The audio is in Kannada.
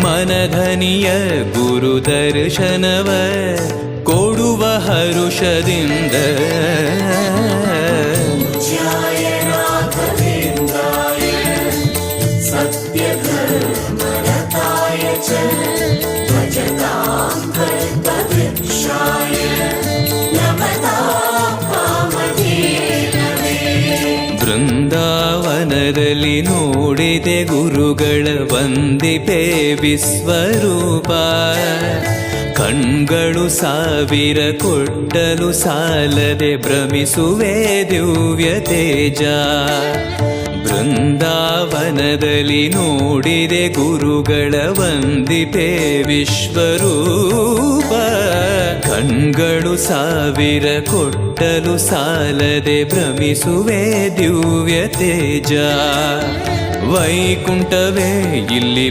ಮನಧನಿಯ ಗುರು ದರ್ಶನವ ಕೊಡುವ ಹರುಷದಿಂದ ಬೃಂದಾವನದಲ್ಲಿ ನೋಡಿದೆ ಗುರುಗಳ ವಂದಿಪೆ ವಿಶ್ವರೂಪ. ಕಣ್ಗಳು ಸಾವಿರ ಕೊಟ್ಟಲು ಸಾಲದೆ ಭ್ರಮಿಸುವೆ ದಿವ್ಯ ತೇಜ. ಬೃಂದಾವನದಲ್ಲಿ ನೋಡಿದೆ ಗುರುಗಳ ವಂದಿಪೆ ವಿಶ್ವರೂಪ. ಕಣ್ಗಳು ಸಾವಿರ ಕೊಟ್ಟಲು ಸಾಲದೆ ಭ್ರಮಿಸುವೆ ದಿವ್ಯ ತೇಜ. ವೈಕುಂಠವೇ ಇಲ್ಲಿ